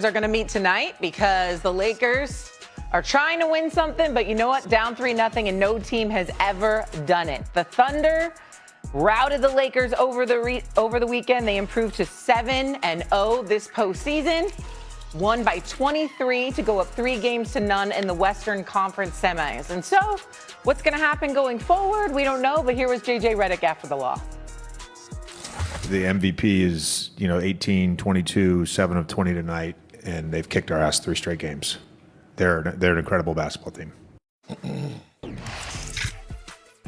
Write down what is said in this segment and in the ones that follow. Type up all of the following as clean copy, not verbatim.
Are going to meet tonight because the Lakers are trying to win something, but you know what? Down 3-0, and no team has ever done it. The Thunder routed the Lakers over the weekend. They improved to 7-0 this postseason. Won by 23 to go up 3-0 in the Western Conference semis. And so, what's going to happen going forward? We don't know, but here was JJ Redick after the loss. The MVP is, 18, 22, 7 of 20 tonight, and they've kicked our ass 3 straight games. They're an incredible basketball team.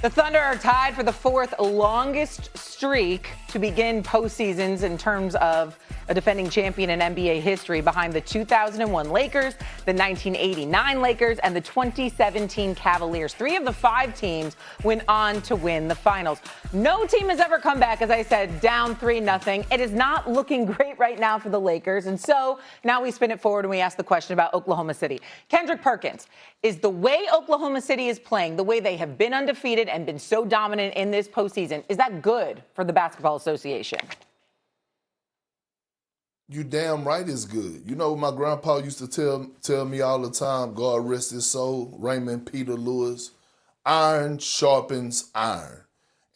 The Thunder are tied for the 4th longest streak to begin postseasons in terms of a defending champion in NBA history, behind the 2001 Lakers, the 1989 Lakers, and the 2017 Cavaliers. 3 of the 5 teams went on to win the finals. No team has ever come back, as I said, down 3-0. It is not looking great right now for the Lakers. And so now we spin it forward and we ask the question about Oklahoma City. Kendrick Perkins, is the way Oklahoma City is playing, the way they have been undefeated and been so dominant in this postseason, is that good for the Basketball Association? You damn right it's good. You know, my grandpa used to tell me all the time, God rest his soul, Raymond Peter Lewis, iron sharpens iron.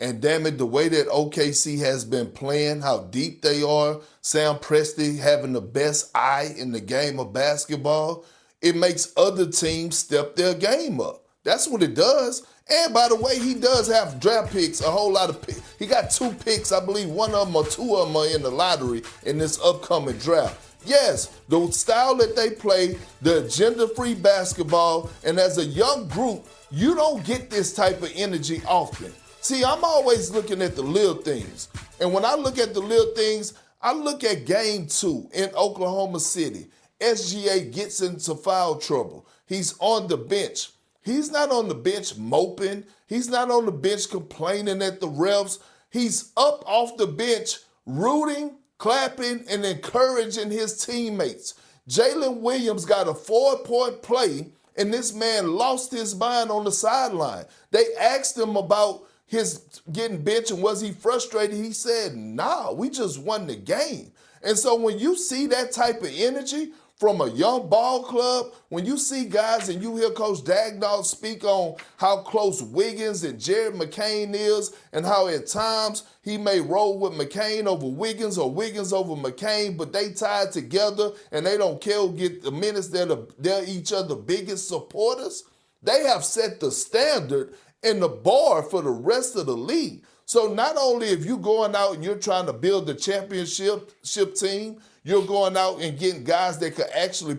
And damn it, the way that OKC has been playing, how deep they are, Sam Presti having the best eye in the game of basketball, it makes other teams step their game up. That's what it does. And by the way, he does have draft picks, a whole lot of picks. He got 2 picks, I believe 1 of them or 2 of them are in the lottery in this upcoming draft. Yes, the style that they play, the agenda-free basketball, and as a young group, you don't get this type of energy often. See, I'm always looking at the little things. And when I look at the little things, I look at game 2 in Oklahoma City. SGA gets into foul trouble. He's on the bench. He's not on the bench moping. He's not on the bench complaining at the refs. He's up off the bench rooting, clapping, and encouraging his teammates. Jalen Williams got a 4-point play, and this man lost his mind on the sideline. They asked him about his getting benched and was he frustrated? He said, nah, we just won the game. And so when you see that type of energy from a young ball club, when you see guys and you hear Coach Dagnall speak on how close Wiggins and Jared McCain is and how at times he may roll with McCain over Wiggins or Wiggins over McCain, but they tied together and they don't care who get the minutes. They're each other's biggest supporters. They have set the standard and the bar for the rest of the league. So not only if you're going out and you're trying to build the championship team, you're going out and getting guys that could actually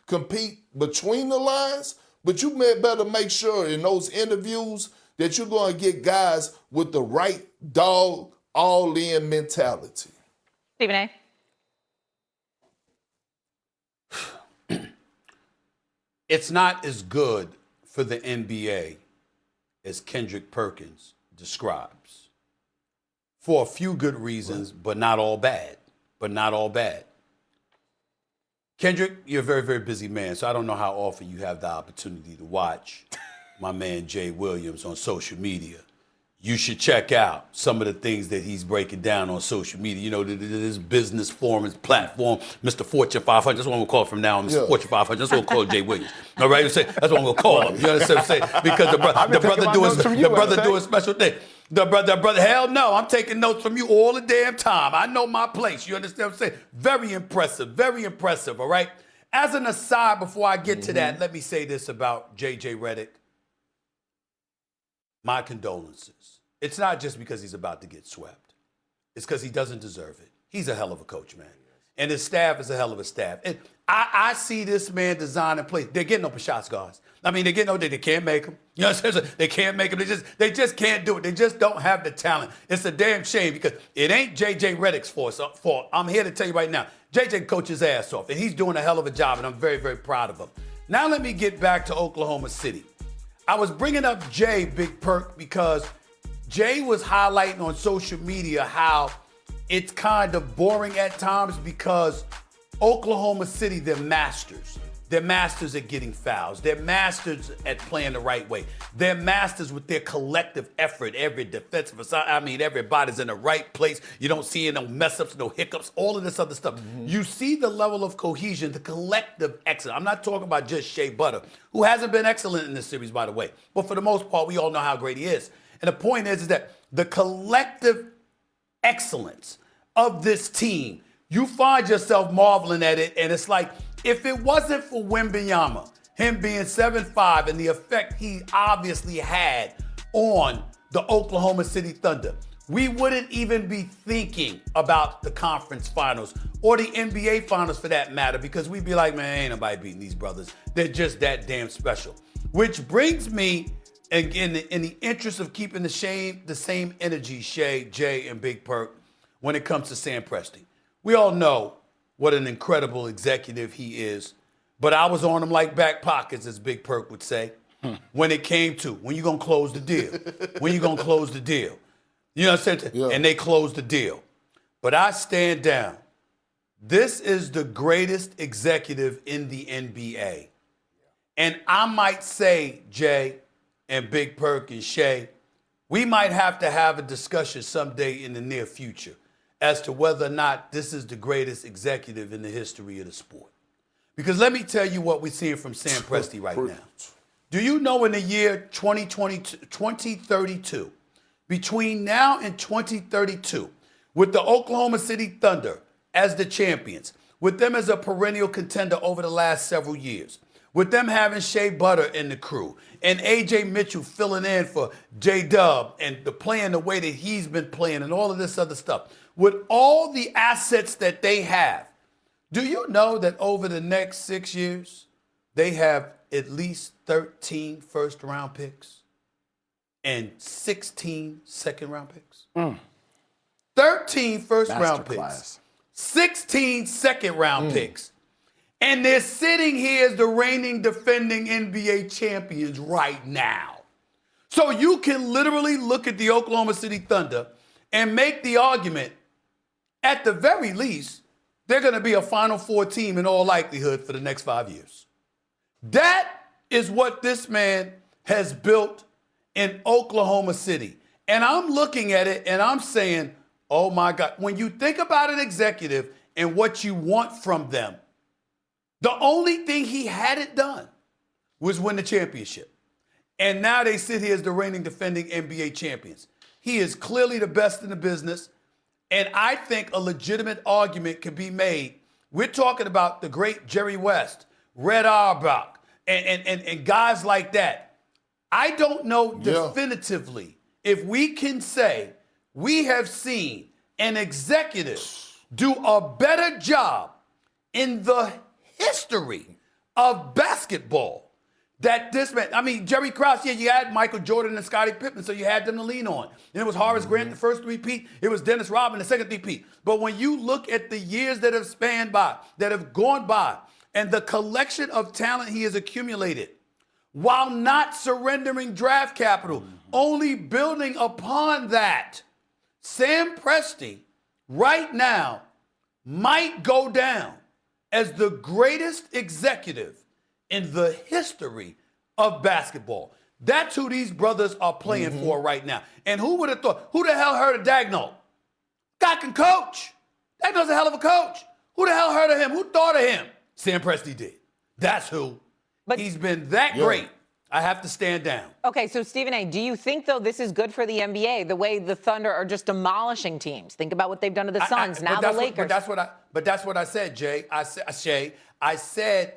compete between the lines, but you better make sure in those interviews that you're going to get guys with the right dog, all-in mentality. Stephen A. It's not as good for the NBA as Kendrick Perkins describes. For a few good reasons, but not all bad. Kendrick, you're a very, very busy man, so I don't know how often you have the opportunity to watch my man Jay Williams on social media. You should check out some of the things that he's breaking down on social media. You know, this business forum, his platform, Mr. Fortune 500. That's what I'm going to call him from now on, Mr. Fortune 500. That's what I'm going to call Jay Williams. All right? That's what I'm going to call him. You understand what I'm saying? Because the brother doing special thing. The brother, hell no, I'm taking notes from you all the damn time. I know my place. You understand what I'm saying? Very impressive, all right? As an aside, before I get to that, let me say this about JJ Redick. My condolences. It's not just because he's about to get swept. It's because he doesn't deserve it. He's a hell of a coach, man. And his staff is a hell of a staff. And I see this man designing plays. They're getting open shots, guys. I mean, they can't make them. You know what I'm saying? They can't make them. They just can't do it. They just don't have the talent. It's a damn shame because it ain't JJ Redick's fault. I'm here to tell you right now, JJ coaches his ass off, and he's doing a hell of a job, and I'm very, very proud of him. Now let me get back to Oklahoma City. I was bringing up Jay, Big Perk, because Jay was highlighting on social media how it's kind of boring at times because Oklahoma City, they're masters. They're masters at getting fouls. They're masters at playing the right way. They're masters with their collective effort. Every defensive assignment, I mean, everybody's in the right place. You don't see no mess-ups, no hiccups, all of this other stuff. You see the level of cohesion, the collective excellence. I'm not talking about just Shea Butter, who hasn't been excellent in this series, by the way. But for the most part, we all know how great he is. And the point is that the collective excellence of this team, you find yourself marveling at it, and it's like, if it wasn't for Wembanyama, him being 7'5", and the effect he obviously had on the Oklahoma City Thunder, we wouldn't even be thinking about the conference finals or the NBA finals for that matter, because we'd be like, man, ain't nobody beating these brothers. They're just that damn special. Which brings me, in the interest of keeping the same energy, Shea, Jay, and Big Perk, when it comes to Sam Presti. We all know what an incredible executive he is. But I was on him like back pockets, as Big Perk would say, when it came to, when you going to close the deal? When you going to close the deal? You know what I'm saying? Yeah. And they closed the deal. But I stand down. This is the greatest executive in the NBA. And I might say, Jay and Big Perk and Shea, we might have to have a discussion someday in the near future as to whether or not this is the greatest executive in the history of the sport. Because let me tell you what we're seeing from Sam Presti right now. Do you know in the year 2032, between now and 2032, with the Oklahoma City Thunder as the champions, with them as a perennial contender over the last several years, with them having Shea Butter in the crew, and A.J. Mitchell filling in for J-Dub and playing the way that he's been playing and all of this other stuff, with all the assets that they have, do you know that over the next 6 years, they have at least 13 first-round picks and 16 second-round picks? 13 first-round picks, 16 second-round picks, and they're sitting here as the reigning defending NBA champions right now. So you can literally look at the Oklahoma City Thunder and make the argument, at the very least, they're going to be a Final Four team in all likelihood for the next 5 years. That is what this man has built in Oklahoma City. And I'm looking at it and I'm saying, oh my God, when you think about an executive and what you want from them, the only thing he hadn't done was win the championship. And now they sit here as the reigning defending NBA champions. He is clearly the best in the business. And I think a legitimate argument can be made. We're talking about the great Jerry West, Red Auerbach, and guys like that. I don't know definitively if we can say we have seen an executive do a better job in the history of basketball that this man, I mean, Jerry Krause, yeah, you had Michael Jordan and Scottie Pippen, so you had them to lean on. And it was Horace Grant the first three-peat. It was Dennis Rodman the second three-peat. But when you look at the years that have spanned by, that have gone by, and the collection of talent he has accumulated, while not surrendering draft capital, only building upon that, Sam Presti right now might go down as the greatest executive in the history of basketball. That's who these brothers are playing for right now. And who would have thought? Who the hell heard of Dagnall? Guy can coach. Dagnall's a hell of a coach. Who the hell heard of him? Who thought of him? Sam Presti did. That's who. But he's been that great. I have to stand down. Okay, so Stephen A., do you think, though, this is good for the NBA, the way the Thunder are just demolishing teams? Think about what they've done to the Suns, now the Lakers. But that's what I said, Jay. I said